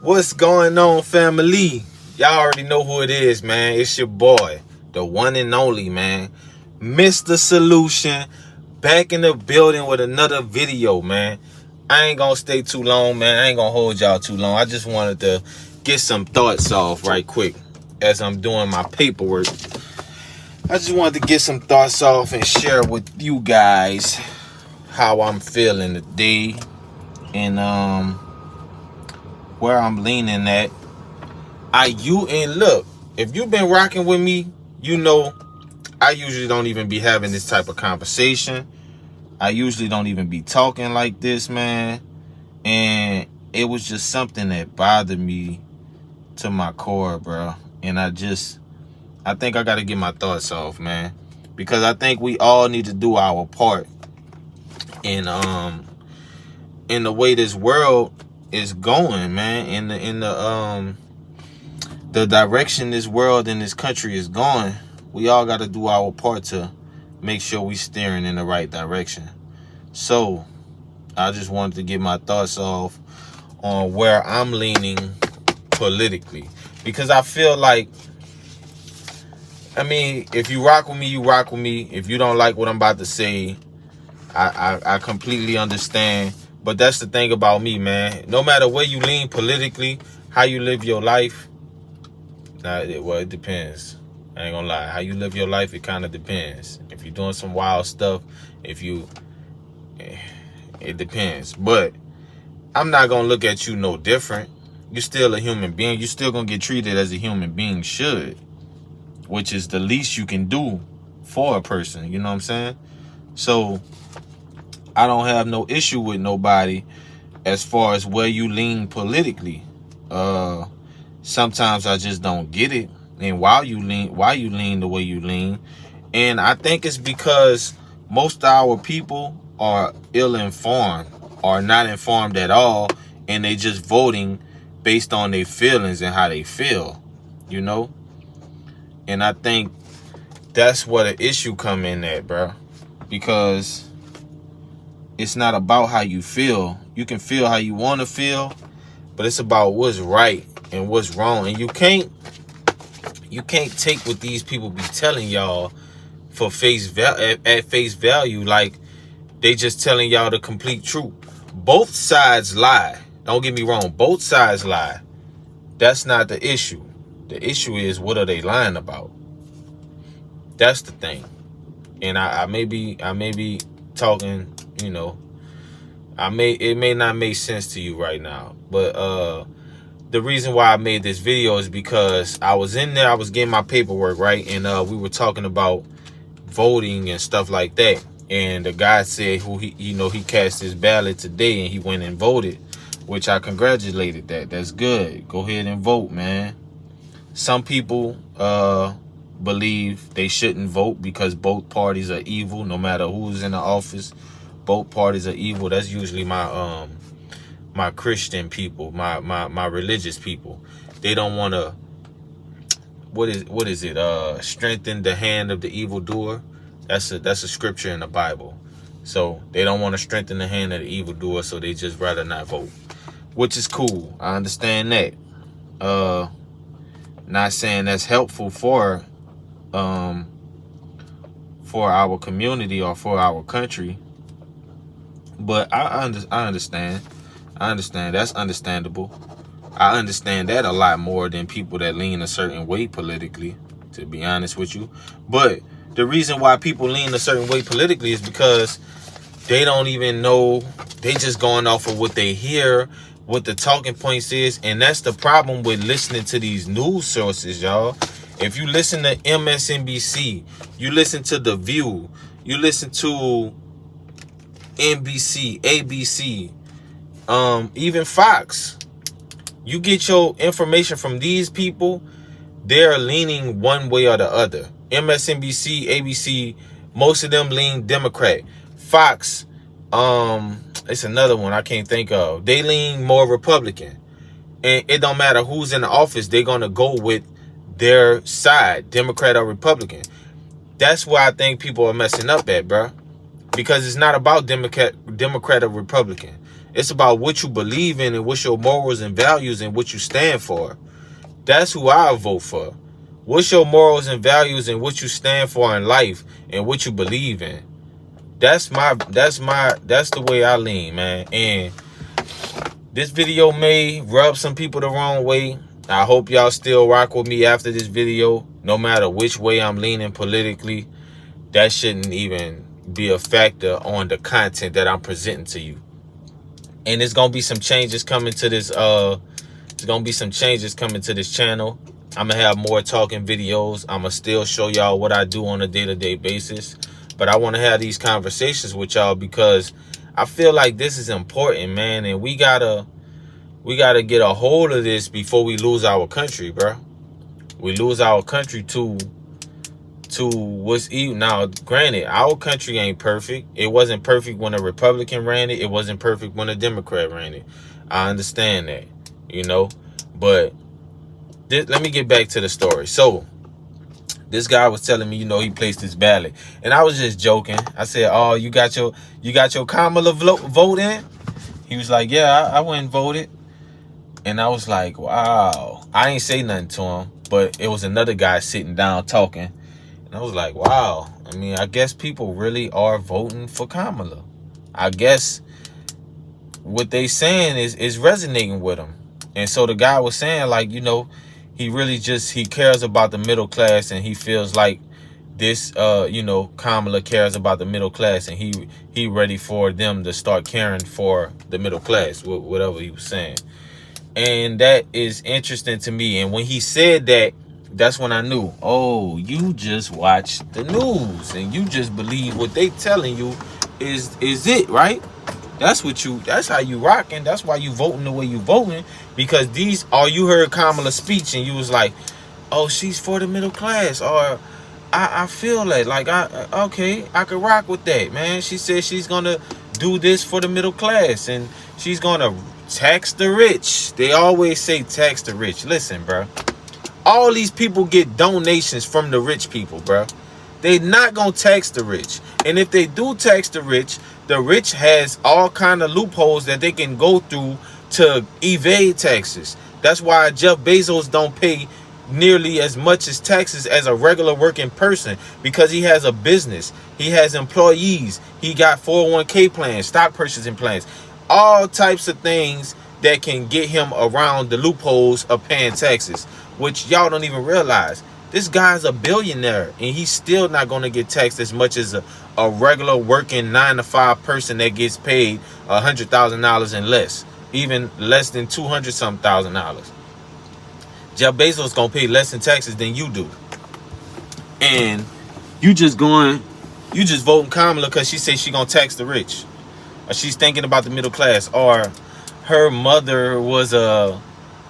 What's going on, family? Y'all already know who it is, man. It's your boy, the one and only, man, Mr. Solution, back in the building with another video, man. I ain't gonna stay too long, man. I ain't gonna hold y'all too long. I just wanted to get some thoughts off right quick as I'm doing my paperwork. I just wanted to get some thoughts off and share with you guys how I'm feeling today and where I'm leaning at. And look, if you've been rocking with me, you know I usually don't even be having this type of conversation. I usually don't even be talking like this, man. And it was just something that bothered me to my core, bro. And I think I gotta get my thoughts off, man. Because I think we all need to do our part in the way this world is going, man. In the direction this world and this country is going, we all got to do our part to make sure we steering in the right direction. So I just wanted to get my thoughts off on where I'm leaning politically, because I feel like, I mean, if you rock with me, you rock with me. If you don't like what I'm about to say, I completely understand. But that's the thing about me, man. No matter where you lean politically, how you live your life, it depends. I ain't gonna lie. How you live your life, it kind of depends. If you're doing some wild stuff, it depends. But I'm not gonna look at you no different. You're still a human being. You're still gonna get treated as a human being should, which is the least you can do for a person. You know what I'm saying? So I don't have no issue with nobody as far as where you lean politically. Sometimes I just don't get it, and why you lean the way you lean. And I think it's because most of our people are ill-informed or not informed at all, and they just voting based on their feelings and how they feel, you know. And I think that's where the issue come in at, bro, because it's not about how you feel. You can feel how you want to feel, but it's about what's right and what's wrong. And you can't take what these people be telling y'all for at face value, like they just telling y'all the complete truth. Both sides lie. Don't get me wrong. Both sides lie. That's not the issue. The issue is, what are they lying about? That's the thing. And I may be talking, you know, it may not make sense to you right now, but the reason why I made this video is because I was in there, I was getting my paperwork, right? And we were talking about voting and stuff like that. And the guy said he cast his ballot today and he went and voted, which I congratulated that. That's good. Go ahead and vote, man. Some people believe they shouldn't vote because both parties are evil. No matter who's in the office, both parties are evil. That's usually my my Christian people, my religious people. They don't want to, what is it? Strengthen the hand of the evildoer. That's a scripture in the Bible. So they don't want to strengthen the hand of the evildoer, so they just rather not vote, which is cool. I understand that. Not saying that's helpful for our community or for our country, but I understand. I understand. That's understandable. I understand that a lot more than people that lean a certain way politically, to be honest with you. But the reason why people lean a certain way politically is because they don't even know. They just going off of what they hear, what the talking points is. And that's the problem with listening to these news sources, y'all. If you listen to MSNBC, you listen to The View, you listen to NBC, ABC, even Fox, you get your information from these people, they're leaning one way or the other. MSNBC, ABC, most of them lean Democrat. Fox, it's another one I can't think of. They lean more Republican. And it don't matter who's in the office, they're going to go with their side, Democrat or Republican. That's why I think people are messing up at, bro. Because it's not about Democrat or Republican. It's about what you believe in and what's your morals and values and what you stand for. That's who I vote for. What's your morals and values and what you stand for in life and what you believe in? That's the way I lean, man. And this video may rub some people the wrong way. I hope y'all still rock with me after this video. No matter which way I'm leaning politically, that shouldn't even be a factor on the content that I'm presenting to you. And there's gonna be some changes coming to this. There's gonna be some changes coming to this channel. I'm gonna have more talking videos. I'm gonna still show y'all what I do on a day-to-day basis. But I want to have these conversations with y'all because I feel like this is important, man. And we gotta get a hold of this before we lose our country, bro. We lose our country to what's evil. Now, granted, our country ain't perfect. It wasn't perfect when a Republican ran it. It wasn't perfect when a Democrat ran it. I understand that, you know. But let me get back to the story. So this guy was telling me, you know, he placed his ballot, and I was just joking. I said, "Oh, you got your Kamala vote in?" He was like, "Yeah, I went and voted." And I was like, "Wow." I ain't say nothing to him, but it was another guy sitting down talking, and I was like, "Wow." I mean, I guess people really are voting for Kamala. I guess what they saying is resonating with them. And so the guy was saying, like, you know, he really he cares about the middle class, and he feels like this, you know, Kamala cares about the middle class, and he ready for them to start caring for the middle class, whatever he was saying. And that is interesting to me. And when he said that, that's when I knew, oh, you just watch the news and you just believe what they telling you is it, right? That's how you rocking. That's why you voting the way you voting, because you heard Kamala's speech and you was like, oh, she's for the middle class, or I feel that, like, okay, I could rock with that, man. She said she's gonna do this for the middle class, and she's gonna tax the rich. They always say tax the rich. Listen, bro, all these people get donations from the rich people, bro. They not gonna tax the rich, and if they do tax the rich has all kind of loopholes that they can go through to evade taxes. That's why Jeff Bezos don't pay nearly as much as taxes as a regular working person, because he has a business, he has employees, he got 401k plans, stock purchasing plans, all types of things that can get him around the loopholes of paying taxes, which y'all don't even realize. This guy's a billionaire, and he's still not going to get taxed as much as a regular working 9-to-5 person that gets paid $100,000 and less, even less than $200-something thousand. Jeff Bezos gonna pay less in taxes than you do, and you just voting Kamala because she says she gonna tax the rich, or she's thinking about the middle class, or her mother was a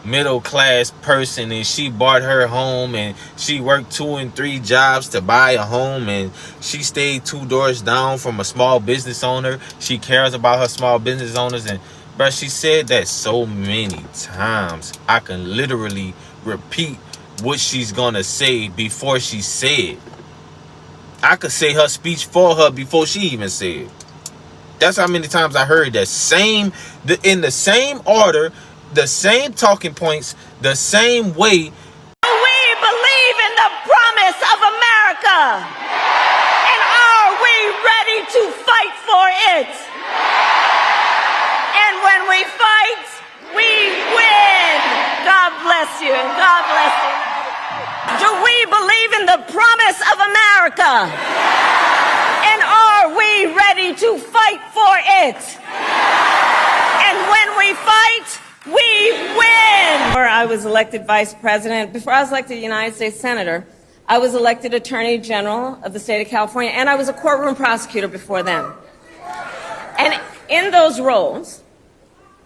middle class person and she bought her home and she worked 2 and 3 jobs to buy a home, and she stayed 2 doors down from a small business owner. She cares about her small business owners, and bro, she said that so many times I can literally repeat what she's gonna say before she said. I could say her speech for her before she even said. That's how many times I heard that in the same order, the same talking points, the same way. We believe in the promise of America, and are we ready to fight for it? And when we fight, we win. God bless you, and God bless you. Do we believe in the promise of America? And are we ready to fight for it? And when we fight, we win. Before I was elected vice president, before I was elected United States Senator, I was elected Attorney General of the state of California, and I was a courtroom prosecutor before then. And in those roles,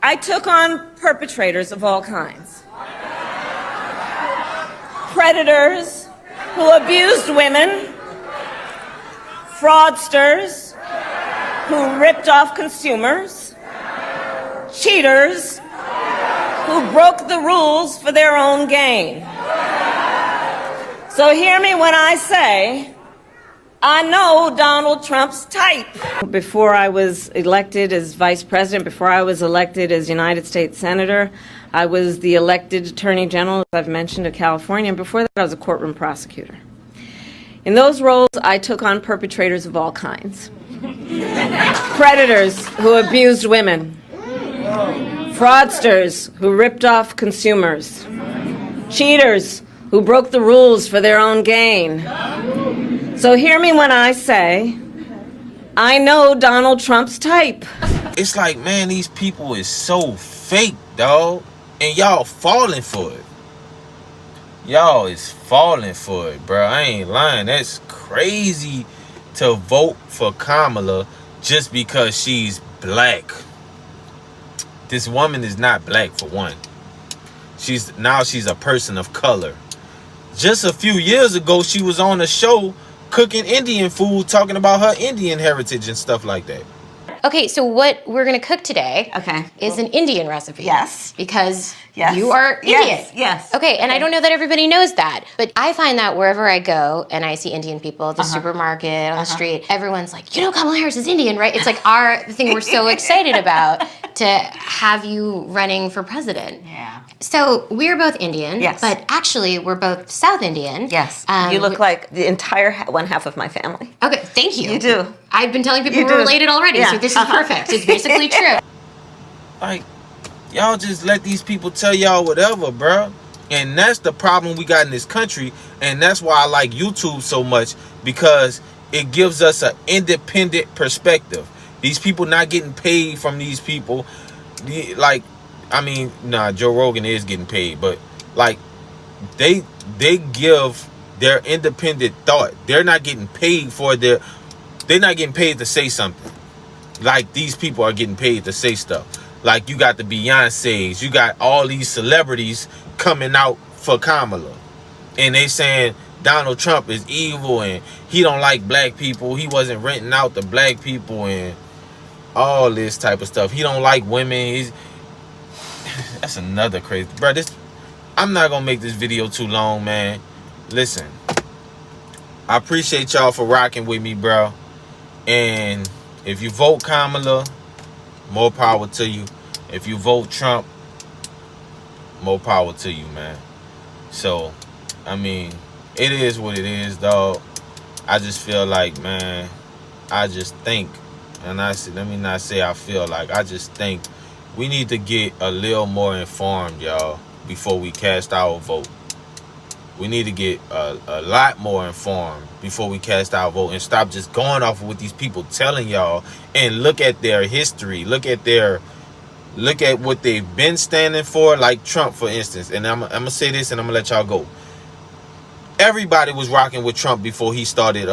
I took on perpetrators of all kinds. Predators who abused women, fraudsters who ripped off consumers, cheaters who broke the rules for their own gain. So hear me when I say, I know Donald Trump's type. Before I was elected as vice president, before I was elected as United States Senator, I was the elected Attorney General, as I've mentioned, of California. And before that, I was a courtroom prosecutor. In those roles, I took on perpetrators of all kinds. Predators who abused women. Fraudsters who ripped off consumers. Cheaters who broke the rules for their own gain. So hear me when I say, I know Donald Trump's type. It's like, man, these people is so fake, dog. And y'all falling for it. Y'all is falling for it, bro. I ain't lying. That's crazy to vote for Kamala just because she's black. This woman is not black, for one. She's a person of color. Just a few years ago, she was on a show cooking Indian food, talking about her Indian heritage and stuff like that. Okay, so what we're going to cook today is an Indian recipe. Yes. Because you are Indian. Yes. Okay, and I don't know that everybody knows that, but I find that wherever I go and I see Indian people at the supermarket, on the street, everyone's like, you know Kamala Harris is Indian, right? It's like the thing we're so excited about to have you running for president. Yeah. So we're both Indian, but actually we're both South Indian. Yes. You look like the entire one half of my family. Okay, thank you. You do. I've been telling people we're related already, so this is perfect. It's basically true. Like, y'all just let these people tell y'all whatever, bro. And that's the problem we got in this country. And that's why I like YouTube so much, because it gives us an independent perspective. These people not getting paid from these people. Like, I mean, nah, Joe Rogan is getting paid, but like they give their independent thought. They're not getting paid for they're not getting paid to say something. Like these people are getting paid to say stuff. Like you got the Beyoncés, you got all these celebrities coming out for Kamala. And they saying Donald Trump is evil and he don't like black people. He wasn't renting out to black people and all this type of stuff. He don't like women. That's another crazy, bro. I'm not gonna make this video too long, man. Listen, I appreciate y'all for rocking with me, bro. And if you vote Kamala, more power to you. If you vote Trump, more power to you, man. So, I mean, it is what it is, dog. I just feel like, man, I just think, and let me not say I feel like, I just think we need to get a little more informed, y'all, before we cast our vote. We need to get a lot more informed before we cast our vote and stop just going off of what these people telling y'all and look at their history. Look at what they've been standing for, like Trump, for instance. And I'm going to say this and I'm going to let y'all go. Everybody was rocking with Trump before he started,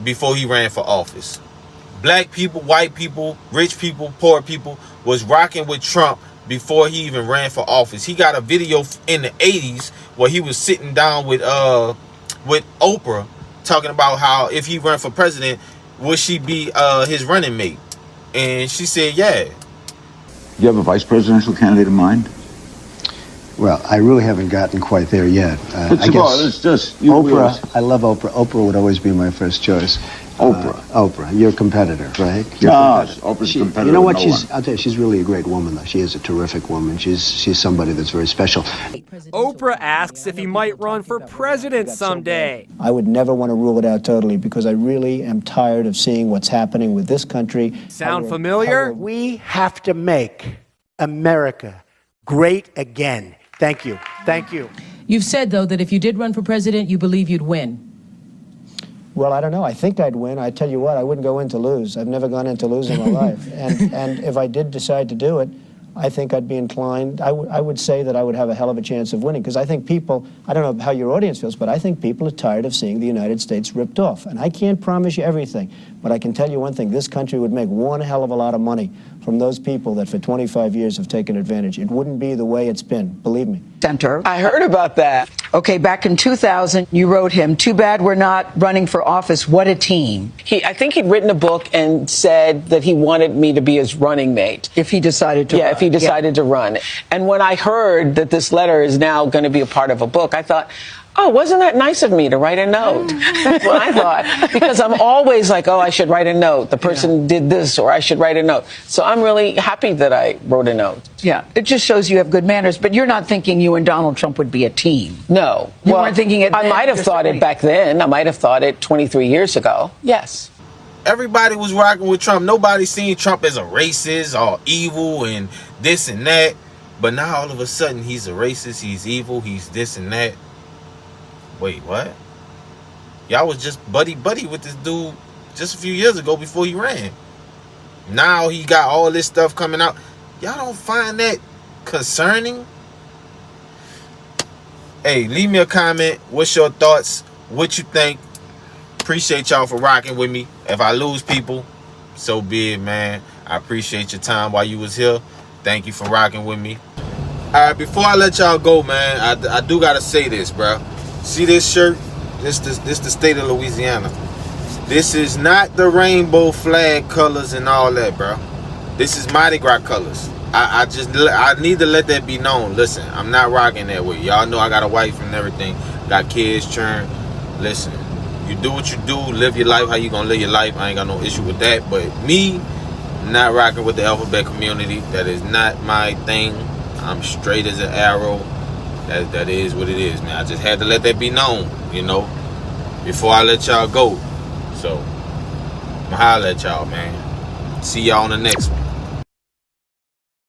before he ran for office. Black people, white people, rich people, poor people was rocking with Trump before he even ran for office. He got a video in the 80s where he was sitting down with Oprah talking about how if he ran for president, would she be his running mate? And she said, yeah. Do you have a vice presidential candidate in mind? Well, I really haven't gotten quite there yet. I guess it's just Oprah. I love Oprah. Oprah would always be my first choice. Oprah, your competitor, right? Oprah's competitor. You know what? I'll tell you, she's really a great woman, though. She is a terrific woman. She's somebody that's very special. Oprah asks if he might run for president someday. I would never want to rule it out totally because I really am tired of seeing what's happening with this country. Sound familiar? We have to make America great again. Thank you. Thank you. You've said, though, that if you did run for president, you believe you'd win. Well, I don't know. I think I'd win. I tell you what, I wouldn't go in to lose. I've never gone in to lose in my life. And if I did decide to do it, I think I'd be inclined, I would say that I would have a hell of a chance of winning, because I think people, I don't know how your audience feels, but I think people are tired of seeing the United States ripped off. And I can't promise you everything, but I can tell you one thing, this country would make one hell of a lot of money from those people that for 25 years have taken advantage. It wouldn't be the way it's been, believe me. Center. I heard about that. Okay, back in 2000, you wrote him, "Too bad we're not running for office. What a team." I think he'd written a book and said that he wanted me to be his running mate. If he decided to run. If he decided to run. And when I heard that this letter is now going to be a part of a book, I thought, Oh, wasn't that nice of me to write a note? That's what I thought. Because I'm always like, oh, I should write a note. The person did this, or I should write a note. So I'm really happy that I wrote a note. Yeah, it just shows you have good manners. But you're not thinking you and Donald Trump would be a team. No. You weren't thinking it I then, might have thought it back then. I might have thought it 23 years ago. Yes. Everybody was rocking with Trump. Nobody seen Trump as a racist or evil and this and that. But now all of a sudden he's a racist, he's evil, he's this and that. Wait, what? Y'all was just buddy-buddy with this dude just a few years ago before he ran. Now he got all this stuff coming out. Y'all don't find that concerning? Hey, leave me a comment. What's your thoughts? What you think? Appreciate y'all for rocking with me. If I lose people, so be it, man. I appreciate your time while you was here. Thank you for rocking with me. All right, before I let y'all go, man, I do gotta say this, bro. See this shirt? This the state of Louisiana. This is not the rainbow flag colors and all that, bro. This is Mardi Gras colors. I need to let that be known. Listen, I'm not rocking that way. Y'all know I got a wife and everything. Got kids, churn. Listen, you do what you do. Live your life how you gonna live your life. I ain't got no issue with that. But me, not rocking with the alphabet community. That is not my thing. I'm straight as an arrow. That is what it is, man. I just had to let that be known, you know, before I let y'all go. So, I'ma holler at y'all, man. See y'all on the next one.